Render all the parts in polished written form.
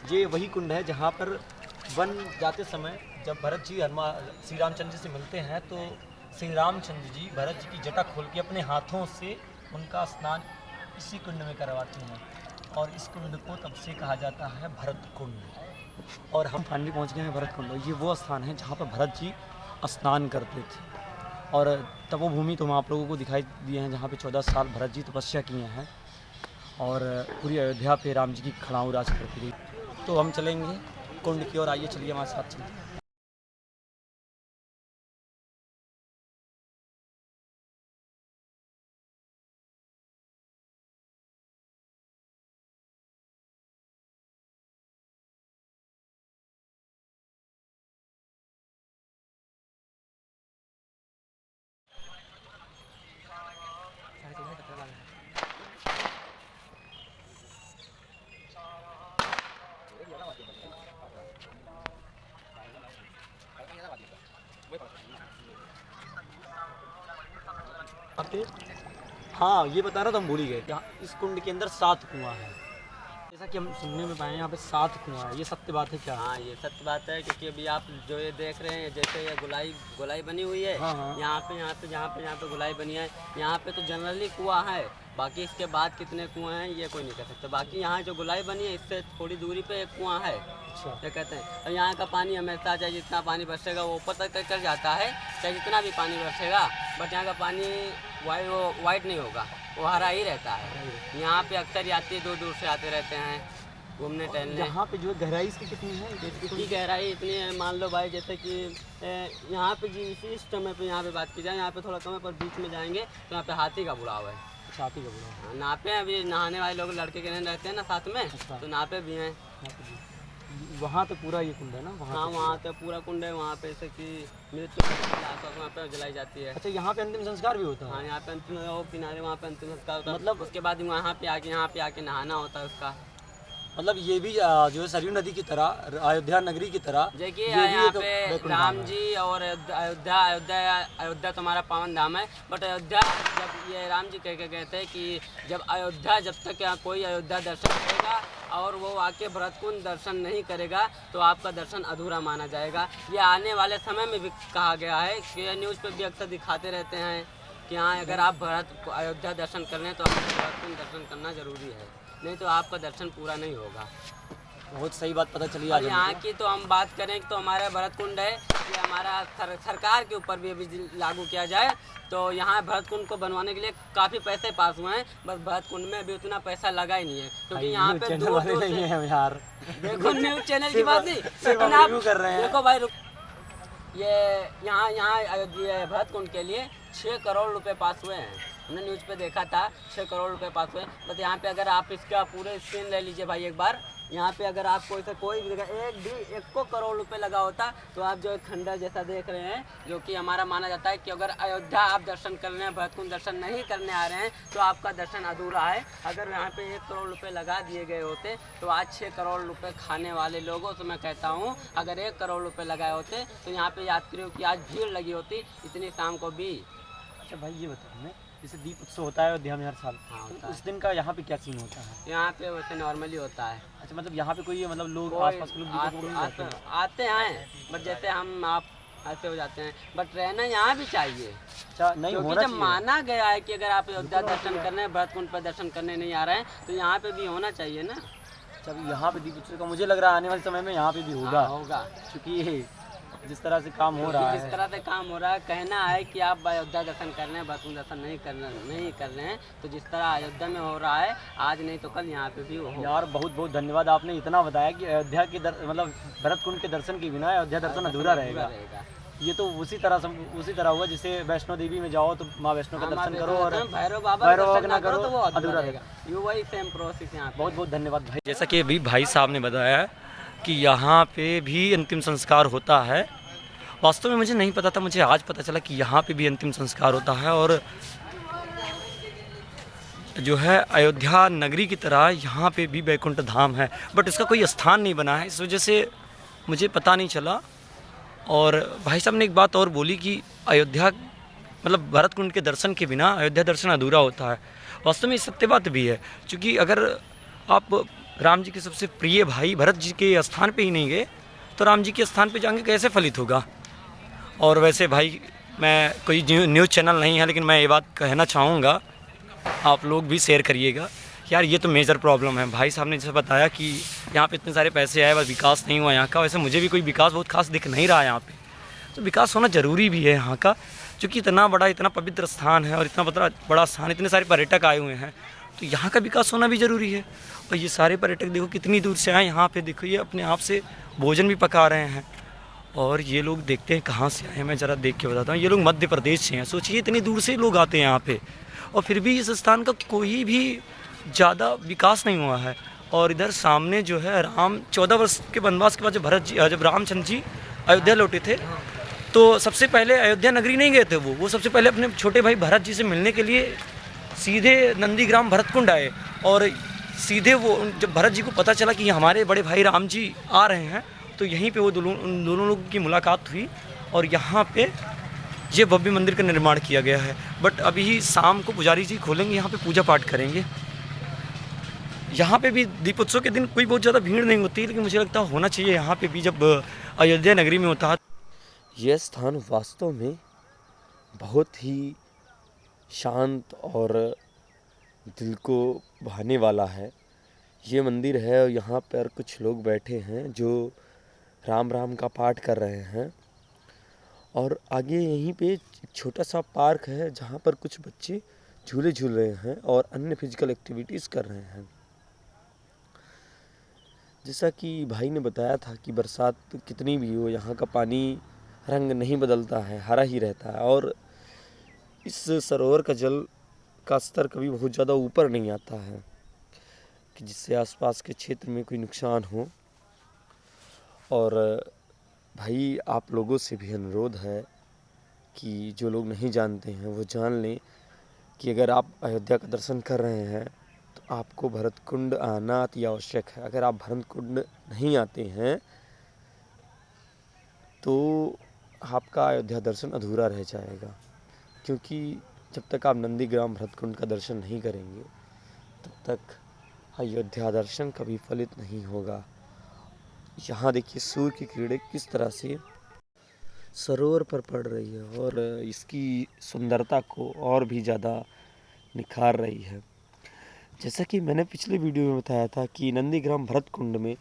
ये वही कुंड है जहाँ पर वन जाते समय जब भरत जी श्री रामचंद्र जी से मिलते हैं तो श्री रामचंद्र जी भरत जी की जटा खोल के अपने हाथों से उनका स्नान इसी कुंड में करवाते हैं और इस कुंड को तब से कहा जाता है भरत कुंड। और हम फाइनली पहुँच गए हैं भरत कुंड। ये वो स्थान है जहाँ पर भरत जी स्नान करते थे और तपोभूमि तो हम आप लोगों को दिखाई दिए हैं जहाँ पे 14 साल भरत जी तपस्या किए हैं और पूरी अयोध्या पे राम जी की खड़ाऊ राज करती रही। तो हम चलेंगे कुंड की ओर, आइए चलिए हमारे साथ चलिए। हाँ, ये बता रहा था, हम भूल ही गए। यहाँ इस कुंड के अंदर 7 कुआं हैं, जैसा कि हम सुनने में पाए यहाँ पे 7 कुआं है। ये सत्य बात है क्या? हाँ, ये सत्य बात है, क्योंकि अभी आप जो ये देख रहे हैं, जैसे ये गोलाई बनी हुई है। हाँ, हाँ। यहाँ पे गोलाई बनी है। यहाँ पे तो जनरली कुआं है, बाकी इसके बाद कितने कुआं हैं ये कोई नहीं कह सकता। बाकी यहाँ जो गोलाई बनी है इससे थोड़ी दूरी पे एक कुआं है। अच्छा। क्या कहते हैं, और यहाँ का पानी हमेशा, चाहे जितना पानी बरसेगा वो ऊपर तक कर जाता है, चाहे जितना भी पानी बरसेगा, बट यहाँ का पानी वाइट नहीं होगा, वो हरा ही रहता है। यहाँ पे अक्सर यात्री दूर दूर से आते रहते हैं घूमने टहलने। यहाँ पे जो है गहराई इसकी कितनी है? इसकी गहराई इतनी है, मान लो भाई, जैसे कि यहाँ पे जी इस समय पे यहाँ पे बात की जाए, यहाँ पे थोड़ा कम है, पर बीच में जाएंगे तो यहाँ पे हाथी का बुलाव है। छाती का बुरा। नापे हैं, अभी नहाने वाले लोग लड़के के नहीं रहते हैं ना साथ में। अच्छा। तो नापे भी हैं। वहाँ तो पूरा ये कुंड है ना? हाँ, वहाँ तो पूरा कुंड है। वहाँ पे जैसे कि मृत्यु वहाँ पे जलाई जाती है। अच्छा, यहाँ पे अंतिम संस्कार भी होता है? हाँ, यहाँ पे अंतिम किनारे वहाँ पे अंतिम संस्कार होता है। मतलब उसके बाद यहाँ पे आके नहाना होता है उसका। मतलब ये भी जो है सरयू नदी की तरह, अयोध्या नगरी की तरह, देखिए ये भी यहाँ एक पे वैकुंठ राम धाम है। जी और अयोध्या तुम्हारा पावन धाम है। बट अयोध्या, जब ये राम जी कह के गए थे कि जब तक यहाँ कोई अयोध्या दर्शन करेगा और वो आके भरतकुंड दर्शन नहीं करेगा तो आपका दर्शन अधूरा माना जाएगा। ये आने वाले समय में भी कहा गया है कि न्यूज़ पे भी अक्सर दिखाते रहते हैं कि हाँ, अगर आप अयोध्या दर्शन कर लें तो आपको भरतकुंड दर्शन करना ज़रूरी है, नहीं तो आपका दर्शन पूरा नहीं होगा। बहुत सही बात पता चली और आज यहाँ हमको। की तो हम बात करें तो हमारा भरतकुंड है, ये हमारा सरकार के ऊपर भी अभी लागू किया जाए तो यहाँ भरतकुंड को बनवाने के लिए काफ़ी पैसे पास हुए हैं, बस भरतकुंड में अभी उतना पैसा लगा ही नहीं है, क्योंकि यहाँ पे दूर दूर से नहीं है यार। देखो, न्यूज़ चैनल की बात नहीं, सिर्फ लेकिन हम आप रिव्यू कर रहे हैं। देखो भाई, ये यहाँ भरतकुंड के लिए 6 करोड़ रुपए पास हुए हैं। हमने न्यूज़ पे देखा था 6 करोड़ रुपए पास हुए। बस यहाँ पे अगर आप इसका पूरे स्क्रीन ले लीजिए भाई एक बार, यहाँ पे अगर आपको इसे कोई भी जगह एक को करोड़ रुपए लगा होता तो आप जो खंडर जैसा देख रहे हैं, जो कि हमारा माना जाता है कि अगर अयोध्या आप दर्शन कर रहे हैं, भरतकुंड दर्शन नहीं करने आ रहे हैं तो आपका दर्शन अधूरा है। अगर यहाँ पे 1 करोड़ रुपए लगा दिए गए होते तो आज 6 करोड़ रुपए खाने वाले लोगों से मैं कहता हूँ, अगर 1 करोड़ रुपए लगाए होते तो यहाँ पे यात्रियों की आज भीड़ लगी होती इतनी शाम को भी। अच्छा भाई, ये बताओ हमें, जैसे दीप उत्सव होता है अयोध्या में हर साल, हाँ, होता तो है। उस दिन का यहाँ पे क्या सीन होता है? यहाँ पे वैसे नॉर्मली होता है। अच्छा, मतलब यहाँ पे कोई मतलब लोग कोई आसपास के लोग दीपक वो नहीं रहते हैं? आते हैं, बट जैसे आप ऐसे हो जाते हैं, बट रहना यहाँ भी चाहिए। अच्छा, नहीं क्योंकि होना जब चाहिए। माना गया है कि अगर आप अयोध्या दर्शन करने हैं, भरतकुंड पर दर्शन करने नहीं आ रहे हैं तो यहाँ पे भी होना चाहिए ना। अच्छा, अभी यहाँ पे दीप उत्सव का मुझे लग रहा है आने वाले समय में यहाँ पे भी होगा। हाँ, होगा, क्योंकि जिस तरह से काम हो रहा जिस है, तरह से काम हो रहा है, कहना है कि आप अयोध्या दर्शन कर रहे हैं, भरतकुंड दर्शन नहीं कर रहे हैं, तो जिस तरह अयोध्या में हो रहा है आज नहीं तो कल यहाँ पे भी हो। यार बहुत बहुत धन्यवाद, आपने इतना बताया कि अयोध्या के मतलब भरतकुंड के दर्शन के बिना अयोध्या दर्शन अधूरा रहेगा। ये तो उसी तरह हुआ जैसे वैष्णो देवी में जाओ तो माँ वैष्णो का दर्शन करो और भैरव बाबा दर्शन ना करो तो वो अधूरा रहेगा। ये वही सेम प्रोसेस यहाँ पे। बहुत बहुत धन्यवाद भाई। जैसा कि अभी भाई साहब ने बताया कि यहाँ पे भी अंतिम संस्कार होता है। वास्तव में मुझे नहीं पता था, मुझे आज पता चला कि यहाँ पे भी अंतिम संस्कार होता है और जो है अयोध्या नगरी की तरह यहाँ पे भी वैकुंठ धाम है, बट इसका कोई स्थान नहीं बना है, इस वजह से मुझे पता नहीं चला। और भाई साहब ने एक बात और बोली कि अयोध्या मतलब भरतकुंड के दर्शन के बिना अयोध्या दर्शन अधूरा होता है। वास्तव में सत्य बात भी है, क्योंकि अगर आप राम जी के सबसे प्रिय भाई भरत जी के स्थान पे ही नहीं गए तो राम जी के स्थान पे जाएंगे कैसे फलित होगा। और वैसे भाई मैं कोई न्यूज़ चैनल नहीं है, लेकिन मैं ये बात कहना चाहूँगा, आप लोग भी शेयर करिएगा यार, ये तो मेजर प्रॉब्लम है। भाई साहब ने जैसे बताया कि यहाँ पे इतने सारे पैसे आए बस विकास नहीं हुआ यहाँ का, वैसे मुझे भी कोई विकास बहुत खास दिख नहीं रहा है यहाँ पे। तो विकास होना ज़रूरी भी है यहाँ का, क्योंकि इतना बड़ा इतना पवित्र स्थान है और इतना बड़ा स्थान, इतने सारे पर्यटक आए हुए हैं, तो यहाँ का विकास होना भी ज़रूरी है। और ये सारे पर्यटक देखो कितनी दूर से आए यहाँ पे, देखो ये अपने आप से भोजन भी पका रहे हैं। और ये लोग देखते हैं कहाँ से आए हैं, मैं ज़रा देख के बताता हूँ। ये लोग मध्य प्रदेश से हैं, सोचिए इतनी दूर से लोग आते हैं यहाँ पे, और फिर भी इस स्थान का कोई भी ज़्यादा विकास नहीं हुआ है। और इधर सामने जो है राम 14 वर्ष के वनवास के बाद जब रामचंद्र जी अयोध्या लौटे थे, तो सबसे पहले अयोध्या नगरी नहीं गए थे वो सबसे पहले अपने छोटे भाई भरत जी से मिलने के लिए सीधे नंदीग्राम भरतकुंड आए। और सीधे वो जब भरत जी को पता चला कि हमारे बड़े भाई राम जी आ रहे हैं, तो यहीं पे वो उन दोनों लोगों की मुलाकात हुई और यहाँ पे ये भव्य मंदिर का निर्माण किया गया है। बट अभी शाम को पुजारी जी खोलेंगे, यहाँ पे पूजा पाठ करेंगे। यहाँ पे भी दीपोत्सव के दिन कोई बहुत ज़्यादा भीड़ नहीं होती, लेकिन मुझे लगता है होना चाहिए यहाँ पे भी, जब अयोध्या नगरी में होता है। यह स्थान वास्तव में बहुत ही शांत और दिल को भाने वाला है। ये मंदिर है और यहाँ पर कुछ लोग बैठे हैं जो राम राम का पाठ कर रहे हैं। और आगे यहीं पे एक छोटा सा पार्क है जहाँ पर कुछ बच्चे झूले झूल रहे हैं और अन्य फिजिकल एक्टिविटीज़ कर रहे हैं। जैसा कि भाई ने बताया था कि बरसात कितनी भी हो, यहाँ का पानी रंग नहीं बदलता है, हरा ही रहता है। और इस सरोवर का जल का स्तर कभी बहुत ज़्यादा ऊपर नहीं आता है कि जिससे आसपास के क्षेत्र में कोई नुकसान हो। और भाई आप लोगों से भी अनुरोध है कि जो लोग नहीं जानते हैं वो जान लें कि अगर आप अयोध्या का दर्शन कर रहे हैं तो आपको भरतकुंड आना अति आवश्यक है। अगर आप भरतकुंड नहीं आते हैं तो आपका अयोध्या दर्शन अधूरा रह जाएगा, क्योंकि जब तक आप नंदीग्राम भरतकुंड का दर्शन नहीं करेंगे तब तक अयोध्या दर्शन कभी फलित नहीं होगा। यहाँ देखिए सूर्य की किरणें किस तरह से सरोवर पर पड़ रही है और इसकी सुंदरता को और भी ज़्यादा निखार रही है। जैसा कि मैंने पिछले वीडियो में बताया था कि नंदीग्राम भरतकुंड में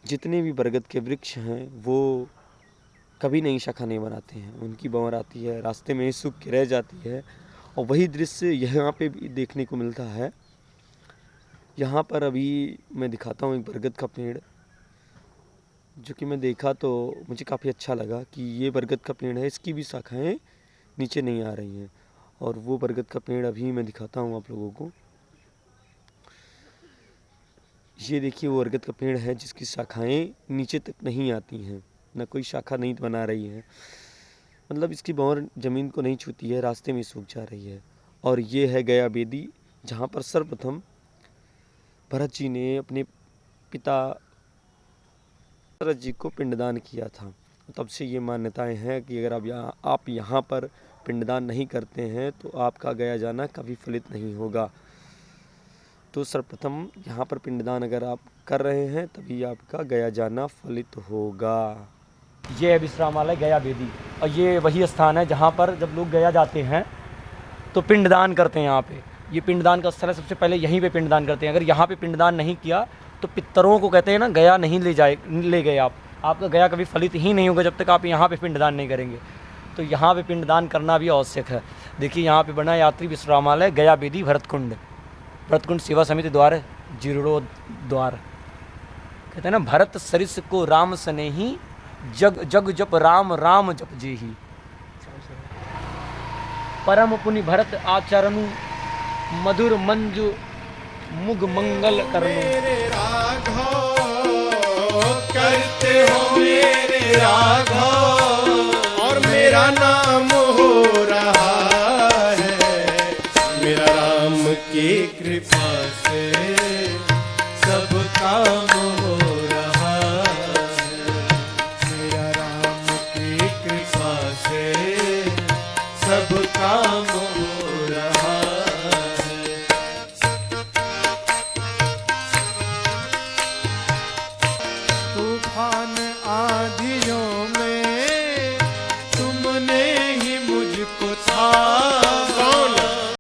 जितने भी बरगद के वृक्ष हैं वो कभी नई शाखा नहीं बनाते हैं, उनकी बंवर आती है, रास्ते में ही सूख के रह जाती है। और वही दृश्य यहाँ पे भी देखने को मिलता है। यहाँ पर अभी मैं दिखाता हूँ एक बरगद का पेड़, जो कि मैं देखा तो मुझे काफ़ी अच्छा लगा कि ये बरगद का पेड़ है, इसकी भी शाखाएं नीचे नहीं आ रही हैं। और वो बरगद का पेड़ अभी मैं दिखाता हूँ आप लोगों को। ये देखिए वो बरगद का पेड़ है जिसकी शाखाएं नीचे तक नहीं आती हैं, ना कोई शाखा नहीं बना रही है, मतलब इसकी बौर ज़मीन को नहीं छूती है, रास्ते में सूख जा रही है। और ये है गया बेदी, जहाँ पर सर्वप्रथम भरत जी ने अपने पिता दशरथ जी को पिंडदान किया था। तब से ये मान्यताएं हैं कि अगर आप यहाँ पर पिंडदान नहीं करते हैं तो आपका गया जाना कभी फलित नहीं होगा। तो सर्वप्रथम यहाँ पर पिंडदान अगर आप कर रहे हैं तभी आपका गया जाना फलित होगा। ये है विश्रामालय गया बेदी, और ये वही स्थान है जहाँ पर जब लोग गया जाते हैं तो पिंडदान करते हैं। यहाँ पे ये पिंडदान का स्थल है, सबसे पहले यहीं पे पिंडदान करते हैं। अगर यहाँ पे पिंडदान नहीं किया तो पितरों को कहते हैं ना, गया नहीं ले गए आपका गया कभी फलित ही नहीं होगा जब तक आप यहाँ पे पिंडदान नहीं करेंगे। तो यहाँ पे पिंडदान करना भी आवश्यक है। देखिए यहाँ पे बना यात्री विश्रामालय गया बेदी भरतकुंड सेवा समिति द्वार जीर्णोद्वार। कहते हैं ना, भरत सरिस को राम स्नेही, जग जग जप राम राम जप जेही, परम पुनि भरत आचरणु, मधुर मंजु मुग मंगल करनु। करते हो मेरे राघव और मेरा नाम हो रहा है। मेरा राम की कृपा से सब काम हो रहा है। मेरा राम की कृपा से सब काम हो रहा है। तूफान आंधियों